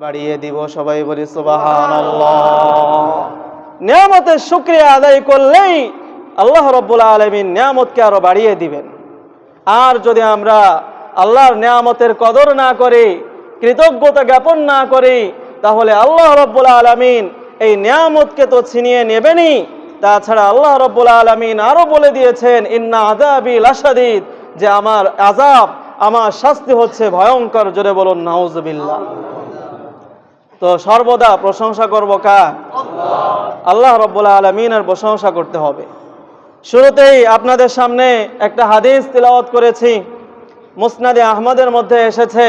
বাড়িয়ে দিব। সবাই বলি সুবহানাল্লাহ। নিয়ামতের শুকরিয়া আদায় করলেই আল্লাহ রাব্বুল আলামিন নিয়ামতকে আরো বাড়িয়ে দিবেন। আর যদি আমরা আল্লাহর নিয়ামতের কদর না করি, কৃতজ্ঞতা জ্ঞাপন না করি, তাহলে আল্লাহ রাব্বুল আলামিন এই নিয়ামতকে তো ছিনিয়ে নেবেনই। তাছাড়া আল্লাহ রাব্বুল আলামিন আরো বলে দিয়েছেন, ইন্না আযাবি লাশাদীদ, যে আমার আযাব, আমার শাস্তি হচ্ছে ভয়ঙ্কর। জোরে বলুন নাউজুবিল্লাহ। তো সর্বদা প্রশংসা করব কার? আল্লাহ রাব্বুল আলামিনের প্রশংসা করতে হবে। শুরুতেই আপনাদের সামনে একটা হাদিস তিলাওয়াত করেছি, মুসনাদে আহমদের মধ্যে এসেছে।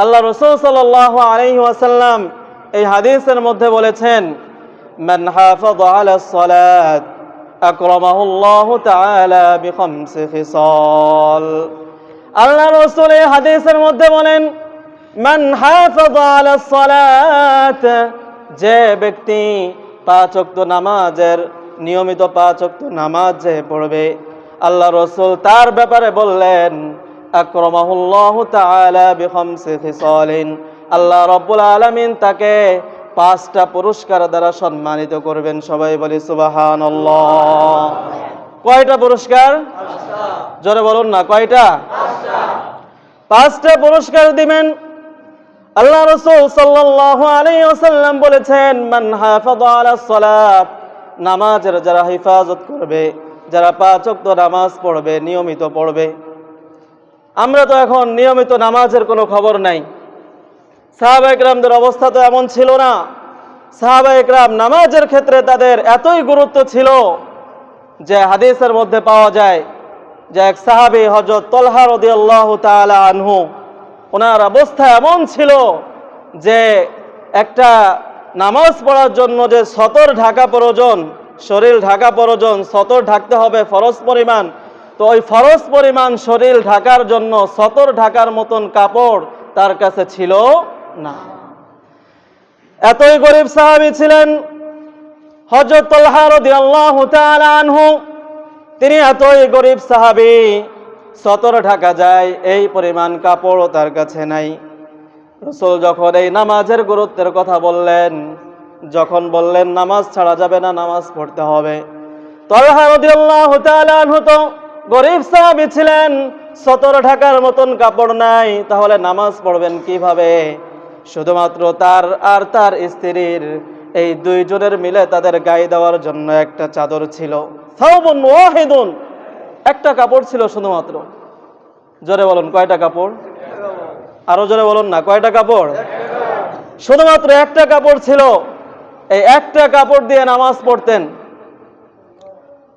আল্লাহ রাসূল সাল্লাল্লাহু আলাইহি ওয়াসাল্লাম এই হাদিসের মধ্যে বলেছেন, মান হাফাযা আলাস সালাত আকরামাহুল্লাহু তাআলা বিখামসি খিসাল। আল্লাহ রাসূল এই হাদিসের মধ্যে বলেন, মান হাফাযা আলাস সালাত, যে ব্যক্তি 5 ওয়াক্ত নামাজের নিয়মিত 5 ওয়াক্ত নামাজ যে পড়বে, আল্লাহ রাসূল তার ব্যাপারে বললেন, আকরামাহুল্লাহু তাআলা বিখামসি খিসালিন, আল্লাহ রাব্বুল আলামিন তাকে 5টা পুরস্কার দ্বারা সম্মানিত করবেন। সবাই বলি সুবহানাল্লাহ। কয়টা পুরস্কার? 5টা। জোরে বলুন না, কয়টা? 5টা। 5টা পুরস্কার দিবেন। আল্লাহ রাসূল সাল্লাল্লাহু আলাইহি ওয়াসাল্লাম বলেছেন, মান হাফাযা আলাস সালাত, নামাজের যারা হেফাজত করবে, যারা 5 ওয়াক্ত নামাজ পড়বে, নিয়মিত পড়বে। আমরা তো এখন নিয়মিত নামাজের কোনো খবর নাই। সাহাবায়ে কেরামদের অবস্থা তো এমন ছিল না। সাহাবায়ে কেরাম নামাজের ক্ষেত্রে তাদের এতই গুরুত্ব ছিল যে হাদিসের মধ্যে পাওয়া যায় যে এক সাহাবী হযরত তালহা রাদিয়াল্লাহু তাআলা আনহু, ওনার অবস্থা এমন ছিল যে একটা নামাজ পড়ার জন্য যে সতর ঢাকা প্রয়োজন, শরীর ঢাকা প্রয়োজন, সতর ঢাকতে হবে ফরজ পরিমাণ, তো ওই ফরজ পরিমাণ শরীর ঢাকার জন্য সতর ঢাকার মতন কাপড় তার কাছে ছিল না। এতই গরিব সাহাবী ছিলেন হযরত তালহা রাদিয়াল্লাহু তাআলা আনহু। তিনি এতই গরিব সাহাবী, সতর ঢাকা যায় এই পরিমাণ কাপড়ও তার কাছে নাই। রাসূল যখন এই নামাজের গুরুত্বের কথা বললেন, যখন বললেন নামাজ ছাড়া যাবে না, নামাজ পড়তে হবে, তালহা রাদিয়াল্লাহু তাআলা আনহু তো গরিব সাহাবী ছিলেন, সতর ঢাকার মতন কাপড় নাই, তাহলে নামাজ পড়বেন কিভাবে? শুধুমাত্র তার আর তার স্ত্রীর এই দুইজনের মিলে তাদের গায়ে দেওয়ার জন্য একটা চাদর ছিল, সাওবুন ওয়াহিদুন, একটা কাপড় ছিল শুধুমাত্র। জোরে বলুন, কয়টা কাপড়? আরো জোরে বলুন না, কয়টা কাপড়? শুধুমাত্র একটা কাপড় ছিল। এই একটা কাপড় দিয়ে নামাজ পড়তেন।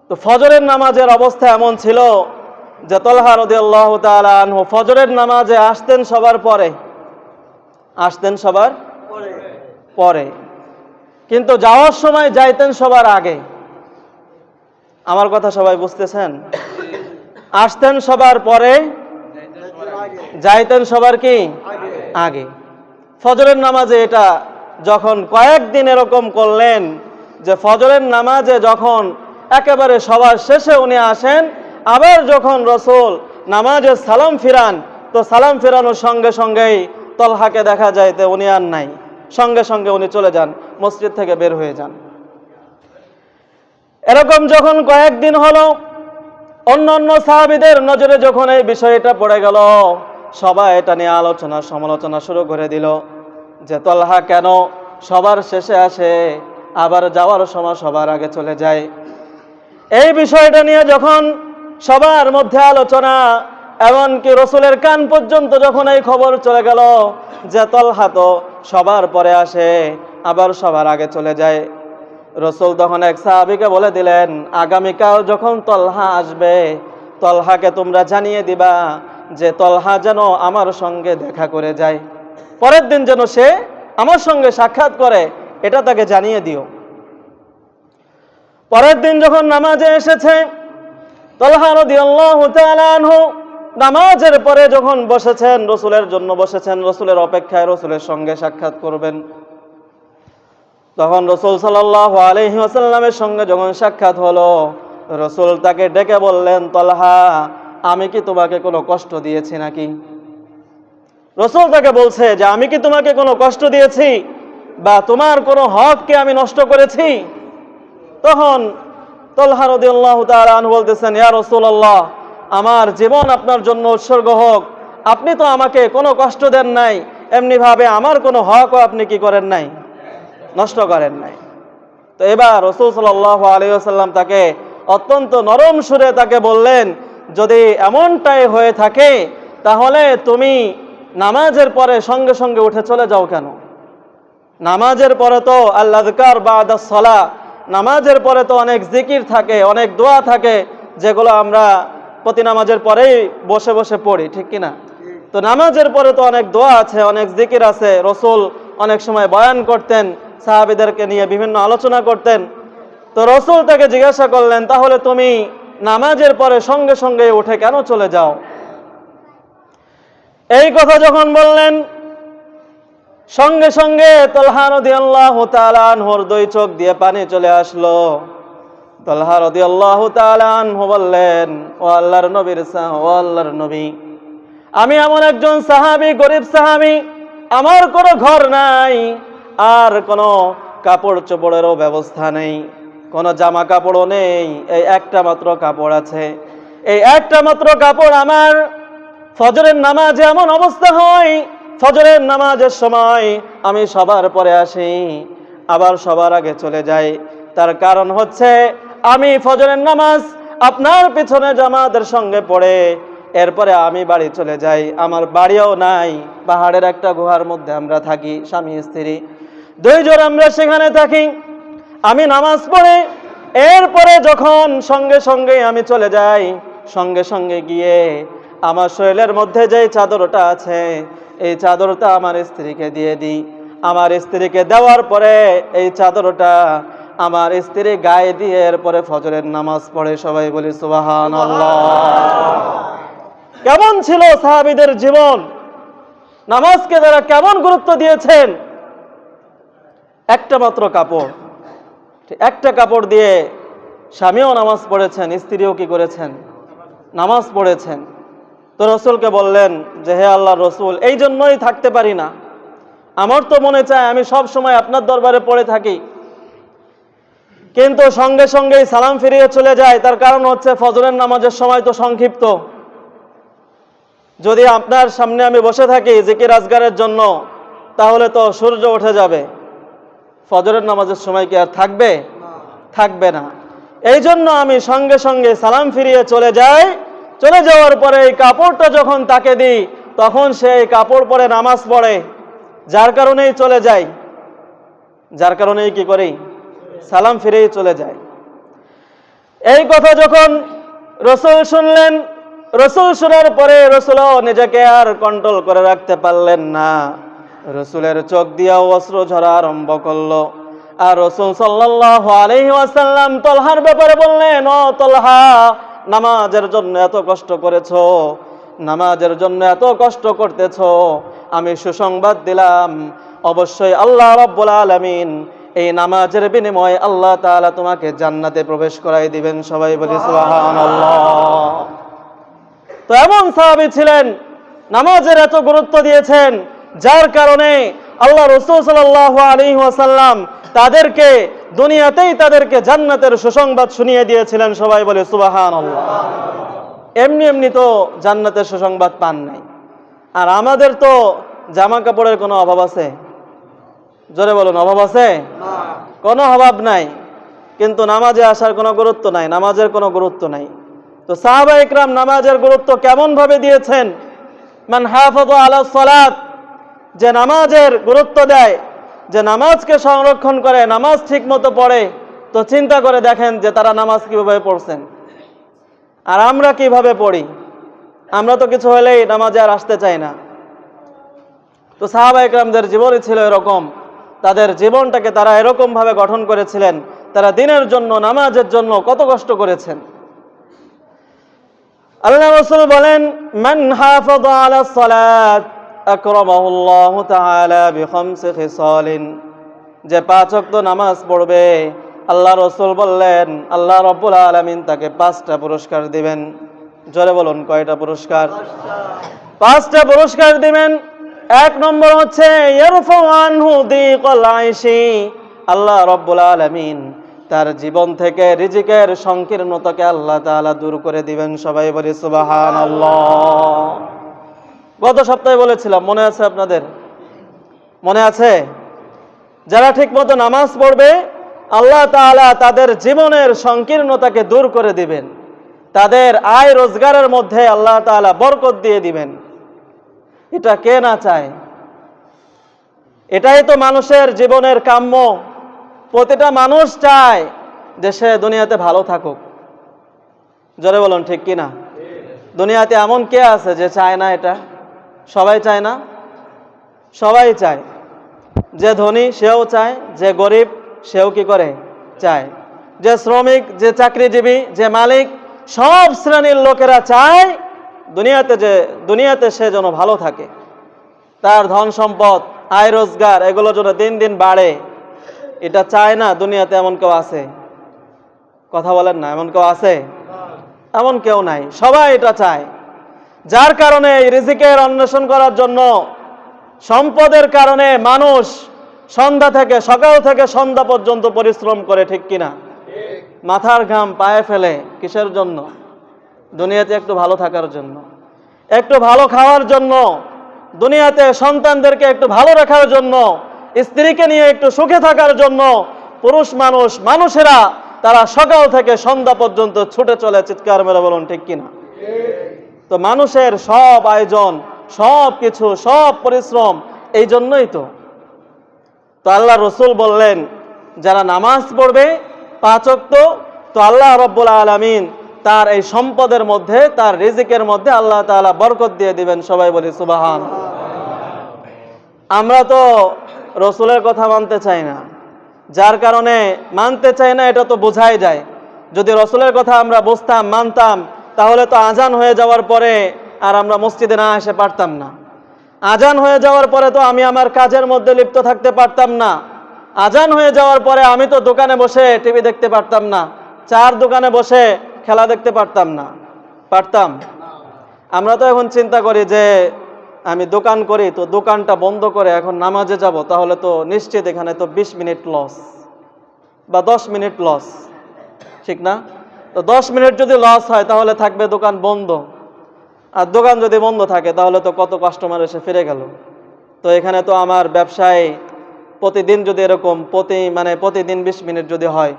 তো ফজরের নামাজের অবস্থা এমন ছিল যে তালহা রাদিয়াল্লাহু তাআলা আনহু ফজরের নামাজে আসতেন সবার পরে, আসতেন সবার পরে, কিন্তু যাওয়ার সময় যাইতেন সবার আগে। আমার কথা সবাই বুঝতেছেন? আসতেন সবার পরে, যাইতেন সবার কি আগে। ফজরের নামাজে এটা যখন কয়েকদিন এরকম করলেন যে ফজরের নামাজে যখন একেবারে সবার শেষে উনি আসেন, আবার যখন রাসূল নামাজে সালাম ফিরান, তো সালাম ফিরানোর সঙ্গে সঙ্গেই তালহাকে দেখা যায় যে উনি আর নাই, সঙ্গে সঙ্গে উনি চলে যান, মসজিদ থেকে বের হয়ে যান। এরকম যখন কয়েকদিন হলো, অন্য অন্য সাহাবীদের নজরে যখন এই বিষয়টা পড়ে গেল, সবাই এটা নিয়ে আলোচনা সমালোচনা শুরু করে দিল যে তালহা কেন সবার শেষে আসে, আবার যাওয়ার সময় সবার আগে চলে যায়। এই বিষয়টা নিয়ে যখন সবার মধ্যে আলোচনা, এমনকি রাসূলের কান পর্যন্ত যখন এই খবর চলে গেল যে তালহা তো সবার পরে আসে, আবার সবার আগে চলে যায়, রাসূল তখন এক সাহাবীকে বলে দিলেন, আগামীকাল যখন তালহা আসবে, তালহাকে তোমরা জানিয়ে দিবা যে তালহা যেন আমার সঙ্গে দেখা করে যায়, পরের দিন যেন সে আমার সঙ্গে সাক্ষাৎ করে, এটা তাকে জানিয়ে দিও। পরের দিন যখন নামাজে এসেছে, তালহা রাদিয়াল্লাহু তাআলা আনহু নামাজের পরে যখন বসেছেন, রাসূলের জন্য বসেছেন, রাসূলের অপেক্ষায় রাসূলের সঙ্গে সাক্ষাৎ করবেন, তখন রাসূল সাল্লাল্লাহু আলাইহি ওয়াসাল্লামের সঙ্গে যখন সাক্ষাৎ হলো, রাসূল তাকে ডেকে বললেন, তালহা আমি কি তোমাকে কোনো কষ্ট দিয়েছি নাকি? রাসূল তাকে বলছে যে আমি কি তোমাকে কোনো কষ্ট দিয়েছি বা তোমার কোনো হককে আমি নষ্ট করেছি? তখন তালহা রাদিয়াল্লাহু তাআলা আনহু বলতেছেন, ইয়া রাসূলুল্লাহ, আমার জীবন আপনার জন্য উৎসর্গ হোক, আপনি তো আমাকে কোনো কষ্ট দেন নাই, এমনি ভাবে আমার কোনো হকও আপনি কি করেন নাই, নষ্ট করেন নাই। তো এবার রাসূল সাল্লাল্লাহু আলাইহি ওয়াসাল্লাম তাকে অত্যন্ত নরম সুরে তাকে বললেন, যদি এমনটাই হয়ে থাকে তাহলে তুমি নামাজের পরে সঙ্গে সঙ্গে উঠে চলে যাও কেন? নামাজের পরে তো আল-আযকার বাদাস সালাহ, নামাজের পরে তো অনেক জিকির থাকে, অনেক দোয়া থাকে, যেগুলো আমরা প্রতি নামাজের পরেই বসে বসে পড়ি, ঠিক কিনা? তো নামাজের পরে তো অনেক দোয়া আছে, অনেক জিকির আছে। রাসূল অনেক সময় বয়ান করতেন, সাহাবীদেরকে নিয়ে বিভিন্ন আলোচনা করতেন। তো রাসূল তাকে জিজ্ঞাসা করলেন, তাহলে তুমি নামাজের পরে সঙ্গে সঙ্গে উঠে কেন চলে যাও? এই কথা যখন বললেন, সঙ্গে সঙ্গে তালহা রাদিয়াল্লাহু তাআলা আনহুর দুই চোখ দিয়ে পানি চলে আসলো। তালহা রাদিয়াল্লাহু তাআলা আনহু বললেন, ও আল্লাহর নবী, আমি এমন একজন সাহাবী, গরীব সাহাবী, আমার কোনো ঘর নাই, আর কোনো কাপড় চোপড়েরও ব্যবস্থা নেই, কোনো জামা কাপড়ও নেই, এই একটা মাত্র কাপড় আছে। এই একটা মাত্র কাপড় আমার ফজরের নামাজে এমন অবস্থা হয়, ফজরের নামাজের সময় আমি সবার পরে আসি, আবার সবার আগে চলে যাই। তার কারণ হচ্ছে আমি ফজরের নামাজ আপনার পিছনে জামাতের সঙ্গে পড়ে এরপরে আমি বাড়ি চলে যাই। আমার বাড়িও নাই, পাহাড়ের একটা গুহার মধ্যে আমরা থাকি, স্বামী স্ত্রী দুইজন আমরা সেখানে থাকি। আমি নামাজ পড়ে এরপরে যখন সঙ্গে সঙ্গে আমি চলে যাই, সঙ্গে সঙ্গে গিয়ে আমার শরীরের মধ্যে যে চাদরটা আছে এই চাদরটা আমার স্ত্রীকে দিয়ে দিই। আমার স্ত্রীকে দেওয়ার পরে এই চাদরটা আমার স্ত্রী গায়ে দিয়ে এরপরে ফজরের নামাজ পড়ে। সবাই বলি সুবহানাল্লাহ। কেমন ছিল সাহাবীদের জীবন, নামাজকে তারা কেমন গুরুত্ব দিয়েছেন। একটা মাত্র কাপড়, একটা কাপড় দিয়ে স্বামীও নামাজ পড়েছেন, স্ত্রীও কি করেছেন, নামাজ পড়েছেন। তো রাসূলকে বললেন যে হে আল্লাহর রাসূল, এই জন্যই থাকতে পারি না, আমার তো মনে চায় আমি সব সময় আপনার দরবারে পড়ে থাকি, কিন্তু সঙ্গে সঙ্গেই সালাম ফিরিয়ে চলে যায়। তার কারণ হচ্ছে ফজরের নামাজের সময় তো সংক্ষিপ্ত, যদি আপনার সামনে আমি বসে থাকি জিকির আজগারের জন্য তাহলে তো সূর্য উঠে যাবে, ফজরের নামাজের সময় কি আর থাকবে? থাকবে না। এই জন্য আমি সঙ্গে সঙ্গে সালাম ফিরিয়ে চলে যাই। চলে যাওয়ার পরে এই কাপড়টা যখন তাকে দিই তখন সে এই কাপড় পরে নামাজ পড়ে, যার কারণেই চলে যাই, যার কারণেই কি করি, সালাম ফিরেই চলে যায়। এই কথা যখন রাসূল শুনলেন, রাসূল শোনার পরে রাসূলও নিজেকে আর কন্ট্রোল করে রাখতে পারলেন না, রাসূলের চোখ দিয়েও অশ্রু ঝরা আরম্ভ করলো। আর রাসূল সাল্লাল্লাহু আলাইহি ওয়াসাল্লাম তালহার ব্যাপারে বললেন, ও তালহা, নামাজের জন্য এত কষ্ট করেছো, নামাজের জন্য এত কষ্ট করতেছো, আমি সুসংবাদ দিলাম, অবশ্যই আল্লাহ রাব্বুল আলামিন এই নামাজের বিনিময়ে আল্লাহ তাআলা তোমাকে জান্নাতে প্রবেশ করাই দিবেন। সবাই বলি সুবহানাল্লাহ। তো এমন সাহাবী ছিলেন, নামাজের এত গুরুত্ব দিয়েছেন, যার কারণে আল্লাহ রাসূল সাল্লাল্লাহু আলাইহি ওয়াসাল্লাম তাদেরকে দুনিয়াতেই তাদেরকে জান্নাতের সুসংবাদ শুনিয়ে দিয়েছিলেন। সবাই বলে সুবহানাল্লাহ। এমনি এমনি তো জান্নাতের সুসংবাদ পান নাই। আর আমাদের তো জামা কাপড়ের কোনো অভাব আছে? জোরে বলুন, অভাব আছে? কোনো অভাব নাই, কিন্তু নামাজে আসার কোনো গুরুত্ব নাই, নামাজের কোনো গুরুত্ব নাই। তো সাহাবা ইকরাম নামাজের গুরুত্ব কেমন ভাবে দিয়েছেন। মান হাফাযা আলাস সালাত, যে নামাজের গুরুত্ব দেয়, যে নামাজকে সংরক্ষণ করে, নামাজ ঠিক মতো পড়ে, তো চিন্তা করে দেখেন যে তারা নামাজ কিভাবে পড়ছেন আর আমরা কিভাবে পড়ি। আমরা তো কিছু হলেই নামাজে আর আসতে চাই না। তো সাহাবা ইকরামদের জীবনই ছিল এরকম, তাদের জীবনটাকে তারা এরকম ভাবে গঠন করেছিলেন, তারা দিনের জন্য, নামাজের জন্য কত কষ্ট করেছেন। আল্লাহ রাসূল বলেন, মান হাফাযা আলাস সালাত আকরামাহুল্লাহু তাআলা বিখামসি খিসালিন, যে 5 ওয়াক্ত নামাজ পড়বে, আল্লাহ রাসূল বললেন আল্লাহ রাব্বুল আলামিন তাকে 5টা পুরস্কার দিবেন। জোরে বলুন, কয়টা পুরস্কার? 5টা পুরস্কার দিবেন। এক নম্বর হচ্ছে ইয়ারফাউ আনহু দিকাল আইশি, আল্লাহ রাব্বুল আলামিন তার জীবন থেকে রিজিকের সংকীর্ণতাকে আল্লাহ তাআলা দূর করে দিবেন। সবাই বলি সুবহানাল্লাহ। গত সপ্তাহে বলেছিলাম, মনে আছে আপনাদের? মনে আছে? যারা ঠিকমতো নামাজ পড়বে আল্লাহ তাআলা তাদের জীবনের সংকীর্ণতাকে দূর করে দিবেন, তাদের আয় রোজগারের মধ্যে আল্লাহ তাআলা বরকত দিয়ে দিবেন। এটা কে না চায়? এটাই তো মানুষের জীবনের কাম্য। প্রতিটা মানুষ চায় যে সে দুনিয়াতে ভালো থাকুক। জোরে বলুন ঠিক কিনা? দুনিয়াতে এমন কে আছে যে চায় না এটা? সবাই চায় না? সবাই চায়। যে ধনী সেও চায়, যে গরিব সেও কি করে? চায়। যে শ্রমিক, যে চাকরিজীবী, যে মালিক, সব শ্রেণীর লোকেরা চায় দুনিয়াতে সে যেন ভালো থাকে, তার ধন সম্পদ, আয় রোজগার এগুলো যেন দিন দিন বাড়ে। এটা চায় না দুনিয়াতে এমন কেউ আছে? কথা বলেন না, এমন কেউ আছে? এমন কেউ নাই, সবাই এটা চায়। যার কারণে এই রিজিকের অন্বেষণ করার জন্য, সম্পদের কারণে মানুষ সকাল থেকে সন্ধ্যা পর্যন্ত পরিশ্রম করে, ঠিক কিনা? মাথার ঘাম পায়ে ফেলে, কিসের জন্য? দুনিয়াতে একটু ভালো থাকার জন্য, একটু ভালো খাওয়ার জন্য, দুনিয়াতে সন্তানদেরকে একটু ভালো রাখার জন্য, স্ত্রীকে নিয়ে একটু সুখে থাকার জন্য পুরুষ মানুষেরা তারা সকাল থেকে সন্ধ্যা পর্যন্ত ছুটে চলে। চিৎকার মেরে বলুন ঠিক কিনা? তো মানুষের সব আয়োজন, সব কিছু, সব পরিশ্রম এই জন্যই তো আল্লাহ রসুল বললেন, যারা নামাজ পড়বে 5 ওয়াক্ত, তো আল্লাহ রাব্বুল আলামিন তার এই সম্পদের মধ্যে, তার রিজিকের মধ্যে আল্লাহ তাআলা বরকত দিয়ে দিবেন। সবাই বলি সুবহানাল্লাহ। আমরা তো রসুলের কথা মানতে চাই না, যার কারণে মানতে চাই না এটা তো বোঝাই যায়। যদি রসুলের কথা আমরা বুঝতাম, মানতাম, তাহলে তো আজান হয়ে যাওয়ার পরে আর আমরা মসজিদে না এসে পারতাম না। আজান হয়ে যাওয়ার পরে তো আমি আমার কাজের মধ্যে লিপ্ত থাকতে পারতাম না। আজান হয়ে যাওয়ার পরে আমি তো দোকানে বসে টিভি দেখতে পারতাম না, চার দোকানে বসে খেলা দেখতে পারতাম না। পারতাম? আমরা তো এখন চিন্তা করি যে আমি দোকান করি, তো দোকানটা বন্ধ করে এখন নামাজে যাব, তাহলে তো নিশ্চিত এখানে তো 20 মিনিট লস বা 10 মিনিট লস, ঠিক না? তো 10 মিনিট যদি লস হয় তাহলে থাকবে দোকান বন্ধ, আর দোকান যদি বন্ধ থাকে তাহলে তো কত কাস্টমার এসে ফিরে গেল। তো এখানে তো আমার ব্যবসায় প্রতিদিন যদি এরকম প্রতিদিন 20 মিনিট যদি হয়,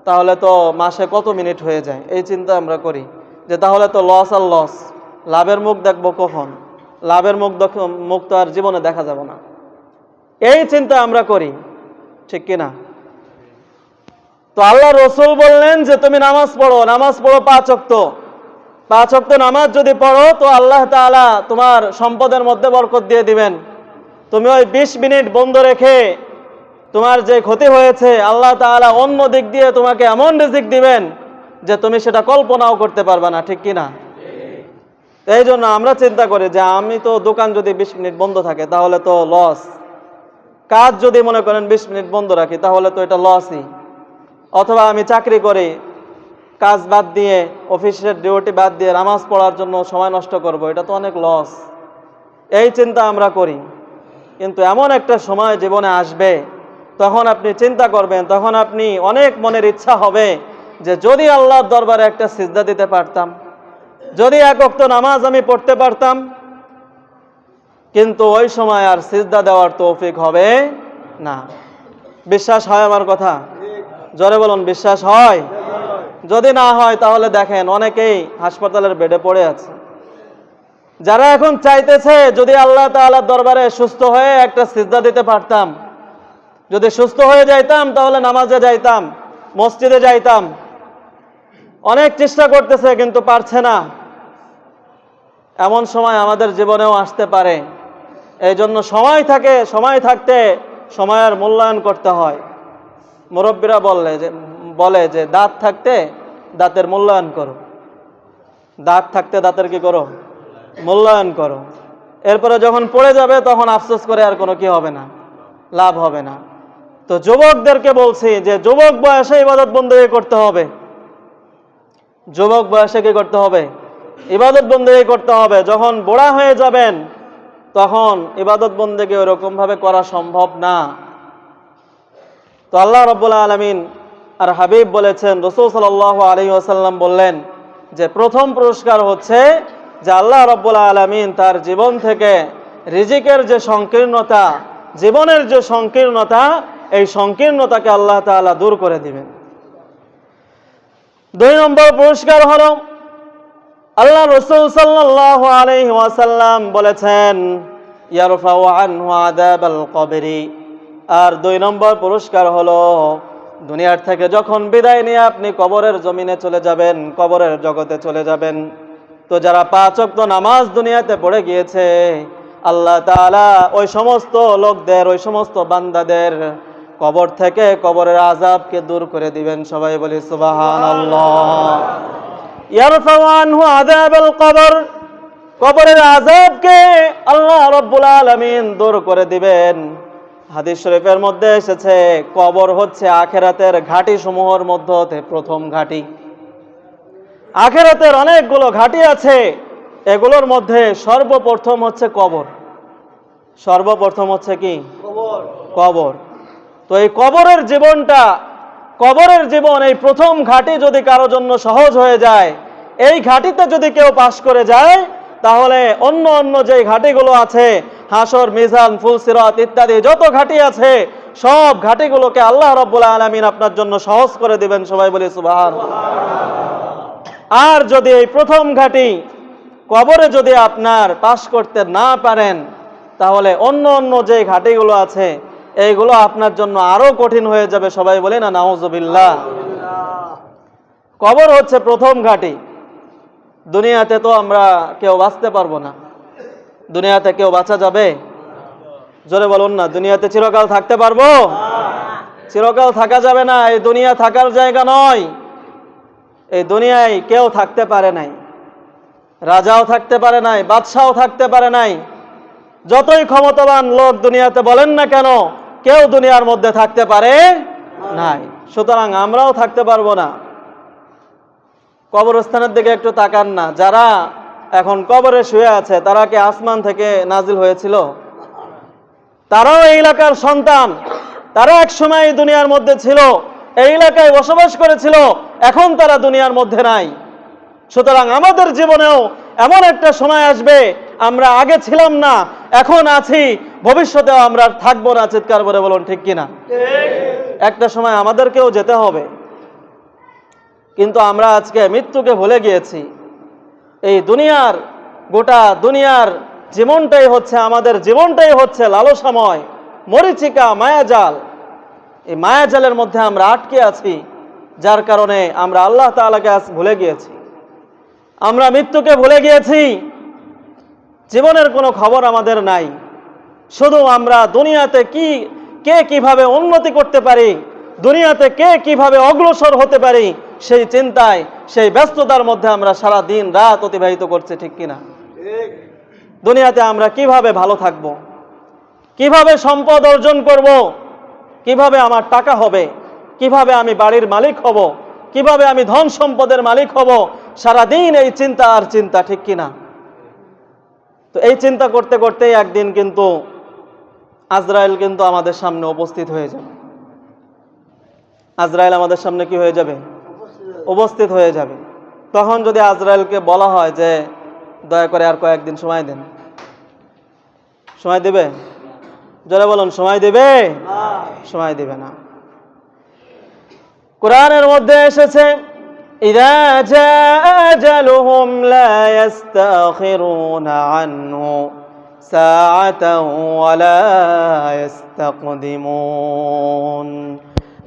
তাহলে তো মাসে কত মিনিট হয়ে যায়। এই চিন্তা আমরা করি যে তাহলে তো লস আর লস, লাভের মুখ দেখবো কখন? লাভের মুখ তো আর জীবনে দেখা যাবে না। এই চিন্তা আমরা করি, ঠিক কিনা? তো আল্লাহ রসুল বললেন যে তুমি নামাজ পড়ো 5 ওয়াক্ত। 5 ওয়াক্ত নামাজ যদি পড়ো তো আল্লাহ তাআলা তোমার সম্পদের মধ্যে বরকত দিয়ে দিবেন। তুমি ওই 20 মিনিট বন্ধ রেখে তোমার যে ক্ষতি হয়েছে, আল্লাহ তাআলা অন্য দিক দিয়ে তোমাকে এমন রিজিক দিবেন যে তুমি সেটা কল্পনাও করতে পারবে না, ঠিক কিনা? এই জন্য আমরা চিন্তা করি যে আমি তো দোকান যদি 20 মিনিট বন্ধ থাকে তাহলে তো লস, কাজ যদি মনে করেন 20 মিনিট বন্ধ রাখি তাহলে তো এটা লসই। অথবা আমি চাকরি করি, কাজ বাদ দিয়ে, অফিসের ডিউটি বাদ দিয়ে নামাজ পড়ার জন্য সময় নষ্ট করব, এটা তো অনেক লস। এই চিন্তা আমরা করি। কিন্তু এমন একটা সময় জীবনে আসবে, তখন আপনি চিন্তা করবেন, তখন আপনি অনেক মনের ইচ্ছা হবে যে যদি আল্লাহর দরবারে একটা সিজদা দিতে পারতাম, যদি 1 ওয়াক্ত নামাজ আমি পড়তে পারতাম। কিন্তু ওই সময় আর সিজদা দেওয়ার তৌফিক হবে না। বিশ্বাস হয় আমার কথা? জোরে বলুন, বিশ্বাস হয়? যদি না হয় তাহলে দেখেন অনেকেই হাসপাতালের বেডে পড়ে আছে। যারা এখন চাইতেছে যদি আল্লাহ তাআলার দরবারে সুস্থ হয়ে একটা সিজদা দিতে পারতাম, যদি সুস্থ হয়ে যাইতাম তাহলে নামাজে যাইতাম, মসজিদে যাইতাম। অনেক চেষ্টা করতেছে কিন্তু পারছে না। এমন সময় আমাদের জীবনেও আসতে পারে। এই জন্য সময় থাকতে সময়ের মূল্যায়ন করতে হয়। মুরব্বীরা বলে যে দাঁত থাকতে দাঁতের মূল্যায়ন করো, দাঁত থাকতে দাঁতের কি করো? মূল্যায়ন করো। এরপরে যখন পড়ে যাবে তখন আফসোস করে আর কোনো কি হবে না, লাভ হবে না। তো যুবকদেরকে বলছি যে যুবক বয়সে ইবাদত বন্দেগী করতে হবে। যুবক বয়সে কি করতে হবে? ইবাদত বন্দেগী করতে হবে। যখন বুড়া হয়ে যাবেন তখন ইবাদত বন্দেগী ওরকম ভাবে করা সম্ভব না। তো আল্লাহ রাব্বুল আলামিন আর হাবিব বলেছেন, রাসূল সাল্লাল্লাহু আলাইহি ওয়াসাল্লাম বললেন যে প্রথম পুরস্কার হচ্ছে যে আল্লাহ রাব্বুল আলামিন তার জীবন থেকে রিজিকের যে সংকীর্ণতা, জীবনের যে সংকীর্ণতা, এই সংকীর্ণতাকে আল্লাহ তাআলা দূর করে দিবেন। 2 নম্বর পুরস্কার হলো আল্লাহ রাসূল সাল্লাল্লাহু আলাইহি ওয়াসাল্লাম বলেছেন ইয়ারফাউ আনহু আযাবাল কবরি। আর 2 নম্বর পুরস্কার হলো দুনিয়ার থেকে যখন বিদায় নিয়ে আপনি কবরের জমিনে চলে যাবেন, কবরের জগতে চলে যাবেন, তো যারা 5 ওয়াক্ত নামাজ দুনিয়াতে পড়ে গিয়েছে, আল্লাহ তাআলা ওই সমস্ত লোকদের, ওই সমস্ত বান্দাদের কবর থেকে কবরের আযাবকে দূর করে দিবেন। সবাই বলি সুবহানাল্লাহ। ইয়ারফাউ আনহু আযাবাল কবর, কবরের আযাবকে আল্লাহ রাব্বুল আলামিন দূর করে দিবেন। হাদিস শরীফের মধ্যে এসেছে কবর হচ্ছে আখিরাতের ঘাঁটি সমূহের মধ্যে হতে প্রথম ঘাঁটি। আখিরাতের অনেকগুলো ঘাঁটি আছে, এগুলোর মধ্যে সর্বপ্রথম হচ্ছে কবর। সর্বপ্রথম হচ্ছে কি? কবর। তো এই কবরের জীবনটা, কবরের জীবন, এই প্রথম ঘাঁটি যদি কারো জন্য সহজ হয়ে যায়, এই ঘাঁটিতে যদি কেউ পাশ করে যায়, তাহলে অন্য অন্য যে ঘাঁটিগুলো আছে, হাসর, মিজান, ফুলসিরাত ইত্যাদি যত ঘাঁটি আছে, সব ঘাঁটিগুলোকে আল্লাহ রাব্বুল আলামিন আপনার জন্য সহজ করে দিবেন। সবাই বলি সুবহানাল্লাহ। আর যদি এই প্রথম ঘাঁটি কবরে যদি আপনার পাশ করতে না পারেন, তাহলে অন্য অন্য যে ঘাঁটিগুলো আছে এইগুলো আপনার জন্য আরো কঠিন হয়ে যাবে। সবাই বলে না নাউজুবিল্লাহ। কবর হচ্ছে প্রথম ঘাঁটি। দুনিয়াতে তো আমরা কেউ বাঁচতে পারবো না। দুনিয়াতে কেউ বাঁচা যাবে? জোরে বলুন না। দুনিয়াতে চিরকাল থাকতে পারবো? চিরকাল থাকা যাবে না। এই দুনিয়া থাকার জায়গা নয়। এই দুনিয়ায় কেউ থাকতে পারে নাই, রাজাও থাকতে পারে নাই, বাদশাও থাকতে পারে নাই। যতই ক্ষমতাবান লোক দুনিয়াতে বলেন না কেন, কেউ দুনিয়ার মধ্যে থাকতে পারে নাই। সুতরাং আমরাও থাকতে পারবো না। কবরস্থানের দিকে একটু তাকান না। যারা এখন কবরে শুয়ে আছে, তারা কি আসমান থেকে নাজিল হয়েছিল? তারাও এই এলাকার সন্তান। তারা এক সময় এই দুনিয়ার মধ্যে ছিল, এই এলাকায় বসবাস করেছিল, এখন তারা দুনিয়ার মধ্যে নাই। সুতরাং আমাদের জীবনেও এমন একটা সময় আসবে, আমরা আগে ছিলাম না, এখন আছি, ভবিষ্যতেও আমরা থাকবো না। চিৎকার করে বলুন ঠিক কিনা? একটা সময় আমাদেরকেও যেতে হবে। কিন্তু আমরা আজকে মৃত্যুকে ভুলে গিয়েছি। এই দুনিয়ার, গোটা দুনিয়ার জীবনটাই হচ্ছে, আমাদের জীবনটাই হচ্ছে লালসাময়, মরিচিকা, মায়াজাল। এই মায়াজালের মধ্যে আমরা আটকে আছি, যার কারণে আমরা আল্লাহ তাআলাকে আজ ভুলে গিয়েছি। আমরা মৃত্যুকে ভুলে গিয়েছি। জীবনের কোনো খবর আমাদের নাই। শুধু আমরা দুনিয়াতে কে কিভাবে উন্নতি করতে পারি, দুনিয়াতে কে কিভাবে অগ্রসর হতে পারি, সেই চিন্তায়, সেই ব্যস্ততার মধ্যে আমরা সারা দিন রাত অতিবাহিত করছি। ঠিক কিনা? দুনিয়াতে আমরা কিভাবে ভালো থাকব, কিভাবে সম্পদ অর্জন করব, কিভাবে আমার টাকা হবে, কিভাবে আমি বাড়ির মালিক হব, কিভাবে আমি ধন সম্পদের মালিক হব, সারাদিন এই চিন্তা আর চিন্তা। ঠিক কিনা? তো এই চিন্তা করতে করতেই একদিন কিন্তু আজরাইল কিন্তু আমাদের সামনে উপস্থিত হয়ে যাবে। আজরাইল আমাদের সামনে কি হয়ে যাবে? উপস্থিত হয়ে যাবে। তখন যদি আজরাইলকে বলা হয় যে দয়া করে আর কয়েকদিন সময় দেন, সময় দেবে? যারা বলুন সময় দেবে? সময় দেবে না। কোরআনের মধ্যে এসেছে ইযা জাআ আজালুহুম লা ইস্তাখিরুনা আনহু সাআতান ওয়া লা ইস্তাকদিমুন।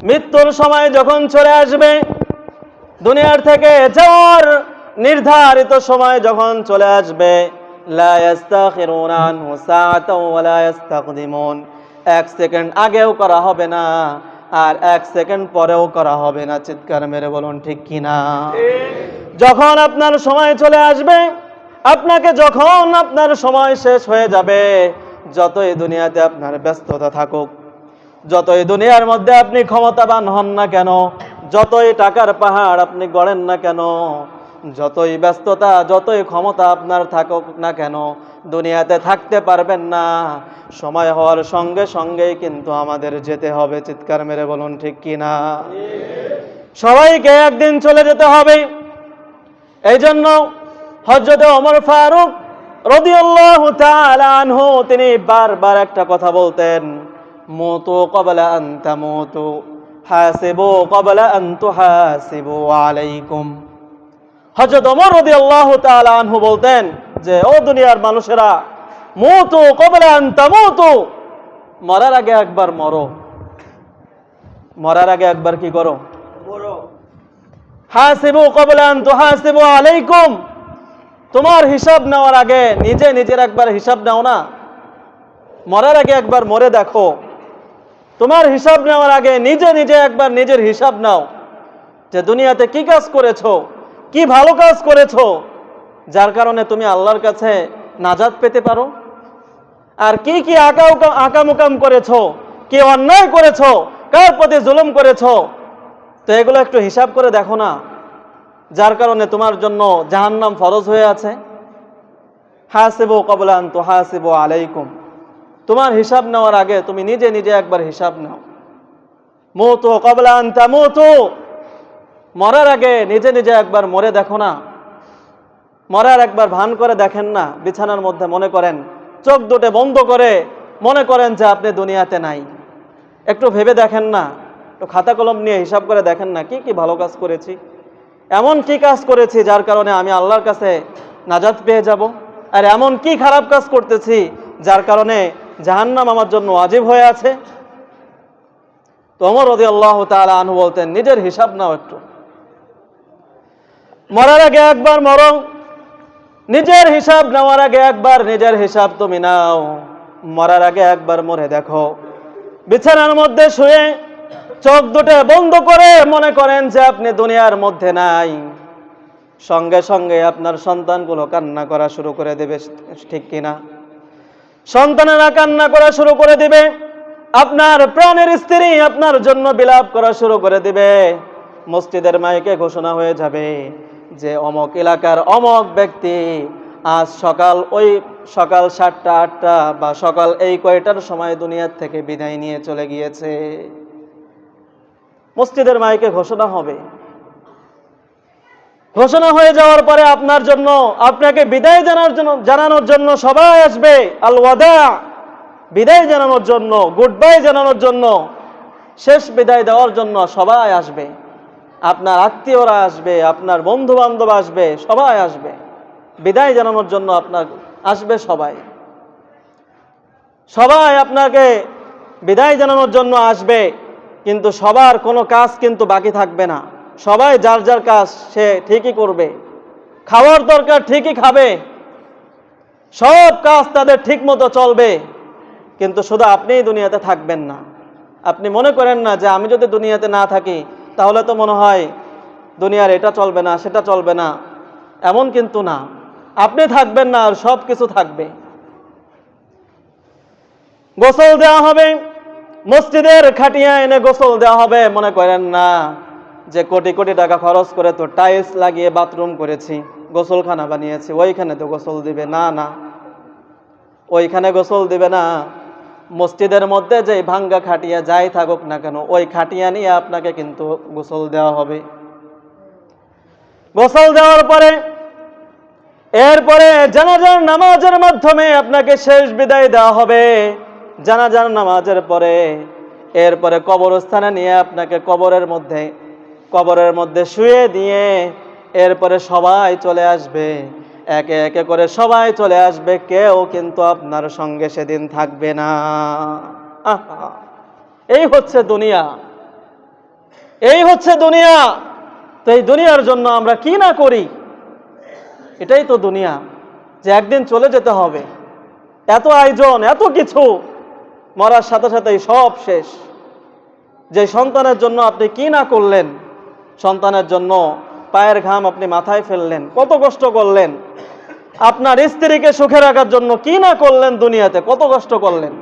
মৃত্যুর সময় যখন চলে আসবে, দুনিয়ার থেকে যাওয়ার নির্ধারিত সময় যখন চলে আসবে, লা ইস্তাখিরুনা আনহু সাআতান ওয়া লা ইস্তাকদিমুন, 1 সেকেন্ড আগেও করা হবে না, আর 1 সেকেন্ড পরেও করা হবে না। চিৎকার মেরে বলুন ঠিক কিনা? যখন আপনার সময় চলে আসবে, আপনাকে যখন আপনার সময় শেষ হয়ে যাবে, যতই দুনিয়াতে আপনার ব্যস্ততা থাকুক, যতই দুনিয়ার মধ্যে আপনি ক্ষমতাবান হন না কেন, যতই টাকার পাহাড় আপনি গড়েন না কেন, যতই ব্যস্ততা, যতই ক্ষমতা আপনার থাকুক না কেন, দুনিয়াতে থাকতে পারবেন না। সময় হওয়ার সঙ্গে সঙ্গেই কিন্তু আমাদের যেতে হবে। চিৎকার মেরে বলুন ঠিক কি না? সবাইকে একদিন চলে যেতে হবে। এই জন্য হযরত ওমর ফারুক রাদিয়াল্লাহু তাআলা আনহু তিনি বারবার একটা কথা বলতেন, মুতু ক্বাবলা আন তামুতু হাসিবু ক্বাবলা আন তুহাসিবু আলাইকুম। হযরত ওমর রাদিয়াল্লাহু তাআলা আনহু বলতেন যে, ও দুনিয়ার মানুষেরা, মুতু ক্বাবলা আন তামুতু, মরার আগে একবার মরো। মরার আগে একবার কি করো? মরো। হাসিবু ক্বাবলা আন তুহাসিবু আলাইকুম, তোমার হিসাব নেওয়ার আগে নিজে নিজের একবার হিসাব নাও না। মরার আগে একবার মরে দেখো। তোমার হিসাব নেওয়ার আগে নিজে নিজে একবার নিজের হিসাব নাও যে দুনিয়াতে কি কাজ করেছো, কি ভালো কাজ করেছো যার কারণে তুমি আল্লাহর কাছে নাজাত পেতে পারো, আর কি কি আকামুকাম করেছো, কি অন্যায় করেছো, কার প্রতি জুলুম করেছো, তো এগুলো একটু হিসাব করে দেখো না, যার কারণে তোমার জন্য জাহান্নাম ফরজ হয়ে আছে। হাসিবু ক্বাবলা আন তুহাসিবু আলাইকুম, তোমার হিসাব নেওয়ার আগে তুমি নিজে নিজে একবার হিসাব নাও। মুতু ক্বাবলা আন তামুতু, মরার আগে নিজে নিজে একবার মরে দেখো না। মরার একবার ভান করে দেখেন না, বিছানার মধ্যে মনে করেন, চোখ দুটো বন্ধ করে মনে করেন যে আপনি দুনিয়াতে নাই। একটু ভেবে দেখেন না, একটু খাতা কলম নিয়ে হিসাব করে দেখেন না, কি কি ভালো কাজ করেছি, এমন কি কাজ করেছি যার কারণে আমি আল্লাহর কাছে নাজাত পেয়ে যাব, আর এমন কি খারাপ কাজ করতেছি যার কারণে জাহান্নাম আমার জন্য ওয়াজিব হয়ে আছে। তো ওমর রাদিয়াল্লাহু তাআলা আনহু বলতেন, নিজের হিসাব নাও একটু। মরার আগে একবার মরো, নিজের হিসাব নেওয়ার আগে একবার নিজের হিসাব তুমি নাও। মরার আগে একবার মরে দেখো। বিছানার মধ্যে শুয়ে চোখ দুটো বন্ধ করে মনে করেন যে আপনি দুনিয়ার মধ্যে নাই। সঙ্গে সঙ্গে আপনার সন্তানগুলো কান্না করা শুরু করে দেবে, ঠিক কিনা? সন্তানেরা কান্না করা শুরু করে দিবে, আপনার প্রাণের স্ত্রী আপনার জন্য বিলাপ করা শুরু করে দিবে। মসজিদের মাইকে ঘোষণা হয়ে যাবে যে অমক এলাকার অমক ব্যক্তি আজ সকাল 7টা 8টা বা সকাল এই কয়টার সময় দুনিয়ার থেকে বিদায় নিয়ে চলে গিয়েছে। মসজিদের মাইকে ঘোষণা হবে। ঘোষণা হয়ে যাওয়ার পরে আপনার জন্য, আপনাকে বিদায় জানানোর জন্য সবাই আসবে। আল ওয়াদা, বিদায় জানানোর জন্য, গুড বাই জানানোর জন্য, শেষ বিদায় দেওয়ার জন্য সবাই আসবে। আপনার আত্মীয়রা আসবে, আপনার বন্ধু বান্ধব আসবে, সবাই আসবে বিদায় জানানোর জন্য। আপনার আসবে সবাই, সবাই আপনাকে বিদায় জানানোর জন্য আসবে। কিন্তু সবার কোনো কাজ কিন্তু বাকি থাকবে না। সবাই যার যার কাজ সে ঠিকই করবে, খাওয়ার দরকার ঠিকই খাবে, সব কাজ তাদের ঠিক মতো চলবে। কিন্তু শুধু আপনিই দুনিয়াতে থাকবেন না। আপনি মনে করেন না যে আমি যদি দুনিয়াতে না থাকি তাহলে তো মনে হয় দুনিয়ার এটা চলবে না, সেটা চলবে না, এমন কিন্তু না। আপনি থাকবেন না আর সব কিছু থাকবে। গোসল দেওয়া হবে, মসজিদের খাটিয়া এনে গোসল দেওয়া হবে। মনে করেন না যে কোটি কোটি টাকা খরচ করে তো টাইলস লাগিয়ে বাথরুম করেছি, গোসলখানা বানিয়েছি, ওইখানে তো গোসল দিবে না। না, ওইখানে গোসল দিবে না। মসজিদের মধ্যে যে ভাঙ্গা খাটিয়া যাই থাকুক না কেন, ওই খাটিয়া নিয়ে আপনাকে কিন্তু গোসল দেওয়া হবে। গোসল দেওয়ার পরে এরপরে জানাজার নামাজের মাধ্যমে আপনাকে শেষ বিদায় দেওয়া হবে। জানাজার নামাজের পরে এরপরে কবরস্থানে নিয়ে আপনাকে কবরের মধ্যে শুয়ে দিয়ে এরপরে সবাই চলে আসবে, একে একে করে সবাই চলে আসবে। কেউ কিন্তু আপনার সঙ্গে সেদিন থাকবে না। এই হচ্ছে দুনিয়া, এই হচ্ছে দুনিয়া। তো এই দুনিয়ার জন্য আমরা কি না করি, এটাই তো দুনিয়া, যে একদিন চলে যেতে হবে। এত আয়োজন, এত কিছু, মরার সাথে সাথেই সব শেষ। যে সন্তানের জন্য আপনি কি না করলেন, সন্তানের জন্য পায়ের ঘাম আপনি মাথায় ফেললেন, কত কষ্ট করলেন, আপনার স্ত্রীকে সুখে রাখার জন্য কি না করলেন, দুনিয়াতে কত কষ্ট করলেন,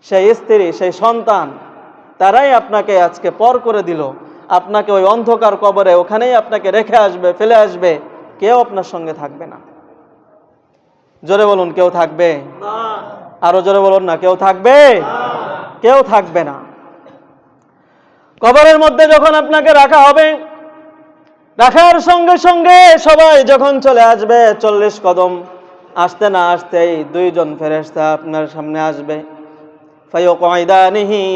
সেই স্ত্রী, সেই সন্তান, তারাই আপনাকে আজকে পর করে দিল। আপনাকে ওই অন্ধকার কবরে ওখানেই আপনাকে রেখে আসবে, ফেলে আসবে, কেউ আপনার সঙ্গে থাকবে না। জোরে বলুন, কেউ থাকবে? আরো জোরে বলুন না, কেউ থাকবে? কেউ থাকবে না। কবরের মধ্যে যখন আপনাকে রাখা হবে, রাখার সঙ্গে সঙ্গে সবাই যখন চলে আসবে, 40 কদম আসতে না আসতেই দুইজন ফেরেশতা আপনার সামনে আসবে। ফায়ুকঈদানিহি,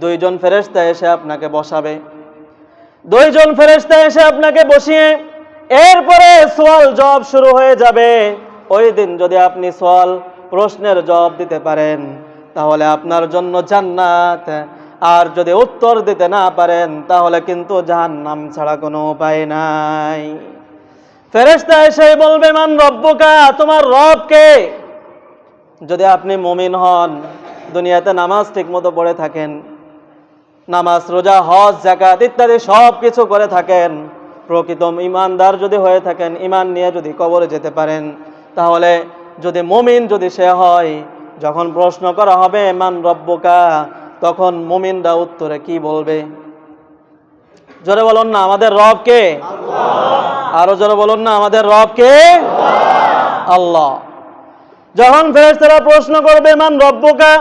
দুইজন ফেরেশতা এসে আপনাকে বসাবে। দুইজন ফেরেশতা এসে আপনাকে বসিয়ে এরপরে সওয়াল জবাব শুরু হয়ে যাবে। ওই দিন যদি আপনি সওয়াল প্রশ্নের জবাব দিতে পারেন তাহলে আপনার জন্য জান্নাত, আর যদি উত্তর দিতে না পারেন তাহলে কিন্তু জাহান্নাম ছাড়া কোনো উপায় নাই। ফেরেশতা এসে বলবে, মান রব্বুকা, তোমার রব কে? যদি আপনি মুমিন হন, দুনিয়াতে নামাজ ঠিকমতো পড়ে থাকেন, নামাজ, রোজা, হজ, যাকাত ইত্যাদি সব কিছু করে থাকেন, প্রকৃত ইমানদার যদি হয়ে থাকেন, ইমান নিয়ে যদি কবরে যেতে পারেন, তাহলে যদি মুমিন যদি সে হয়, যখন প্রশ্ন করা হবে মান রব্বুকা, তখন মুমিনরা উত্তরে কি বলবে? জোরে বলুন না, আমাদের রব কে? আল্লাহ। আরো জোরে বলুন না, আমাদের রব কে? আল্লাহ। যখন ফেরেশতারা প্রশ্ন করবে মান রব্বুকা,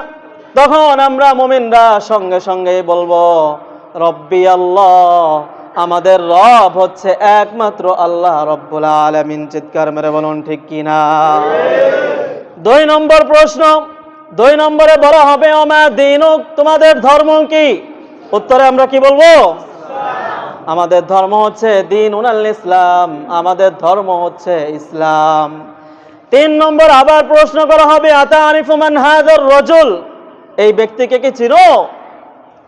তখন আমরা মুমিনরা সঙ্গে সঙ্গে বলবো রব্বি আল্লাহ, আমাদের রব হচ্ছে একমাত্র আল্লাহ রব্বুল আলামিন। চিৎকার মেরে বলুন ঠিক কিনা? 2 নম্বর প্রশ্ন, 2 নম্বরে বলা হবে ওমা দীনুক, তোমাদের ধর্ম কি? উত্তরে আমরা কি বলবো? আমাদের ধর্ম হচ্ছে দীনুল ইসলাম, আমাদের ধর্ম হচ্ছে ইসলাম। 3 নম্বর আবার প্রশ্ন করা হবে আতারিফু মান হাযার রাজুল, এই ব্যক্তিকে কি চিনো?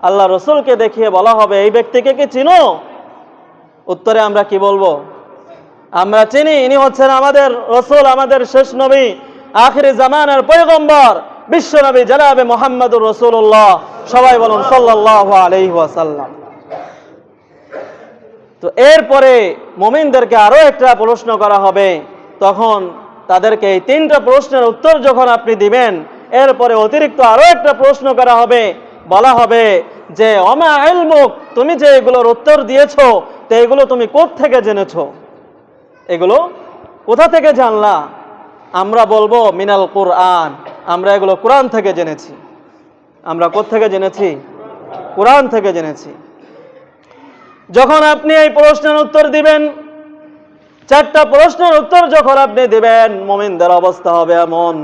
আল্লাহ রসুলকে দেখিয়ে বলা হবে এই ব্যক্তিকে কি চিনো? উত্তরে আমরা কি বলবো? আমরা চিনি, ইনি হচ্ছেন আমাদের রসুল, আমাদের শেষ নবী, আখিরি জামানার পয়গম্বর, বিশ্ব নবী জনাবে মুহাম্মদুর রাসূলুল্লাহ। সবাই বলুন সাল্লাল্লাহু আলাইহি ওয়াসাল্লাম। তো এরপরে মুমিনদেরকে আরো একটা প্রশ্ন করা হবে, তখন তাদেরকে এই 3টা প্রশ্নের উত্তর যখন আপনি দিবেন, এরপরে অতিরিক্ত আরো একটা প্রশ্ন করা হবে, বলা হবে যে ওমা ইলমুক, তুমি যে এগুলোর উত্তর দিয়েছো, তো এগুলো তুমি কোথা থেকে জেনেছো? এগুলো কোথা থেকে জানলা? আমরা বলবো মিনাল কুরআন, আমরা এগুলো কোরআন থেকে জেনেছি। আমরা কোথা থেকে জেনেছি? কোরআন থেকে জেনেছি। যখন আপনি এই প্রশ্নের উত্তর দিবেন, 4টা প্রশ্নের উত্তর যখন আপনি দিবেন, মুমিনদের অবস্থা হবে এমন,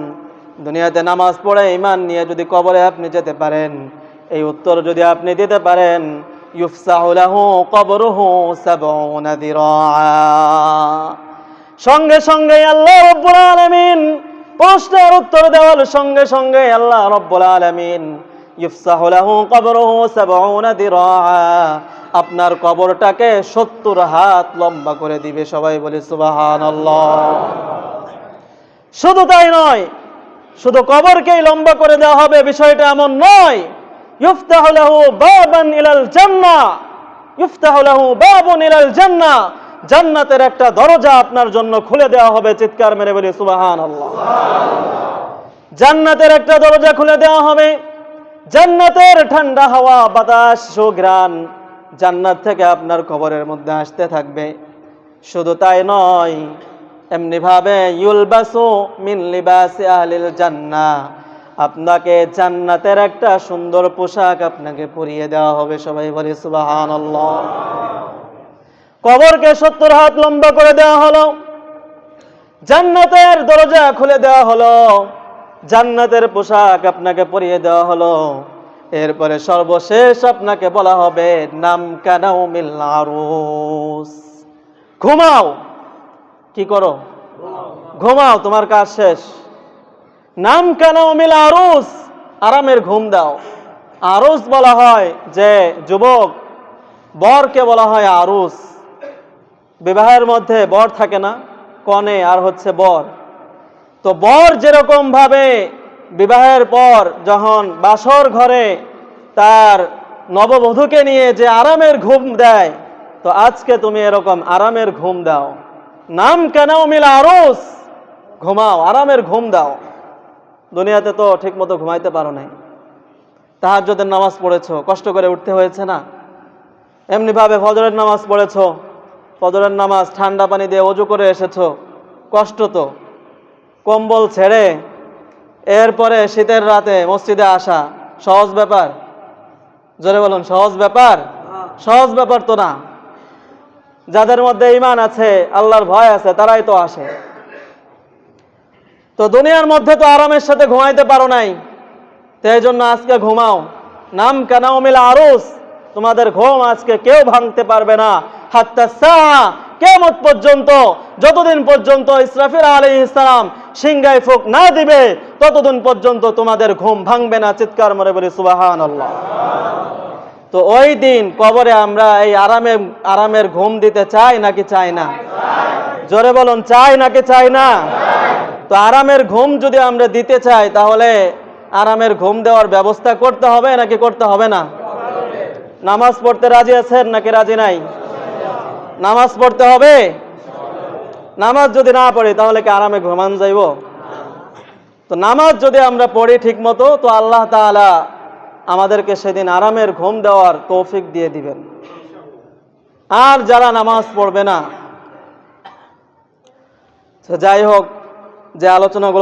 দুনিয়াতে নামাজ পড়ে ঈমান নিয়ে যদি কবরে আপনি যেতে পারেন, এই উত্তর যদি আপনি দিতে পারেন, ইউফসাহু লাহু কবরুহু 70 যিরাআ, সঙ্গে সঙ্গে আল্লাহ রাব্বুল আলামিন প্রশ্নের উত্তর দেওয়ার সঙ্গে সঙ্গে আল্লাহ রাব্বুল আলামিন ইউফসাহু লাহু কবরুহু 70 যিরাআ, আপনার কবরটাকে 70 হাত লম্বা করে দিবে। সবাই বলি সুবহানাল্লাহ। শুধু তাই নয়, শুধু কবরকেই লম্বা করে দেওয়া হবে বিষয়টা এমন নয়, ইফতাহু লাহু বাবান ইলাল জান্নাহ, ইফতাহু লাহু বাবুন ইলাল জান্নাহ, জান্নাতের একটা দরজা আপনার জন্য খুলে দেওয়া হবে। চিৎকার মেরে বলি সুবহানাল্লাহ। জান্নাতের একটা দরজা খুলে দেওয়া হবে, জান্নাতের ঠান্ডা হাওয়া, বাতাস, সুঘ্রাণ জান্নাত থেকে আপনার কবরের মধ্যে আসতে থাকবে। শুধু তাই নয়, এমনি ভাবে ইউলবাসু মিন লিবাসি আহলিল জান্নাহ, আপনাকে জান্নাতের একটা সুন্দর পোশাক আপনাকে পরিয়ে দেওয়া হবে। সবাই বলি সুবহানাল্লাহ। কবরকে 70 হাত লম্বা করে দেওয়া হলো, জান্নাতের দরজা খুলে দেওয়া হলো, জান্নাতের পোশাক আপনাকে পরিয়ে দেওয়া হলো। এরপরে সর্বশেষ আপনাকে বলা হবে নাম কানাউমিল আরুস, ঘুমাও। কি করো? ঘুমাও, তোমার কাজ শেষ। নাম কানাউমিল আরুস, আরামের ঘুম দাও। আরুস বলা হয় যে যুবক, বরকে বলা হয় আরুস। বিবাহের মধ্যে বর থাকে না, কনে আর হচ্ছে বর। তো বর যেরকম ভাবে বিবাহের পর যখন বাসর ঘরে তার নববধূকে নিয়ে যে আরামের ঘুম দেয়, তো আজকে তুমি এরকম আরামের ঘুম দাও। নাম কানাউমিল আরুস, ঘুমাও, আরামের ঘুম দাও। দুনিয়াতে তো ঠিক মতো ঘুমাইতে পারো নাই, তাহাজ্জুদের নামাজ পড়েছো, কষ্ট করে উঠতে হয়েছে না, এমনিভাবে ফজরের নামাজ পড়েছো, ফজরের নামাজ ঠান্ডা পানি দিয়ে ওযু করে এসেছো, কষ্ট তো, কম্বল ছেড়ে এরপরে শীতের রাতে মসজিদে আসা সহজ ব্যাপার? জোরে বলুন, সহজ ব্যাপার? সহজ ব্যাপার তো না। যাদের মধ্যে ঈমান আছে, আল্লাহর ভয় আছে, তারাই তো আসে। তো দুনিয়ার মধ্যে তো আরামের সাথে ঘুমাইতে পারো নাই, তো এই জন্য আজকে ঘুমাও। নাম কানাউমিল আরুস, তোমাদের ঘুম আজকে কেউ ভাঙতে পারবে না। হাত্তা সাআ, কিয়ামত পর্যন্ত, যতদিন পর্যন্ত ইসরাফিল আলাইহিস সালাম সিংহায় ফুঁক না দিবে, ততদিন পর্যন্ত তোমাদের ঘুম ভাঙবে না। চিৎকার মেরে বলি সুবহানাল্লাহ। তো ওই দিন কবরে আমরা এই আরামের ঘুম দিতে চাই নাকি চাই না? জোরে বলুন, চাই নাকি চাই না? তো আরামের ঘুম যদি আমরা দিতে চাই, তাহলে আরামের ঘুম দেওয়ার ব্যবস্থা করতে হবে নাকি করতে হবে না? নামাজ পড়তে রাজি আছেন নাকি রাজি নাই? নামাজ পড়তে হবে। নামাজ যদি না পড়ি তাহলে কি আরামে ঘুমান যাইব? তো নামাজ যদি আমরা পড়ি ঠিক মতো, তো আল্লাহ তাআলা আমাদেরকে সেদিন আরামের ঘুম দেওয়ার তৌফিক দিয়ে দিবেন। আর যারা নামাজ পড়বে না, যাই হোক, যে আলোচনাগুলো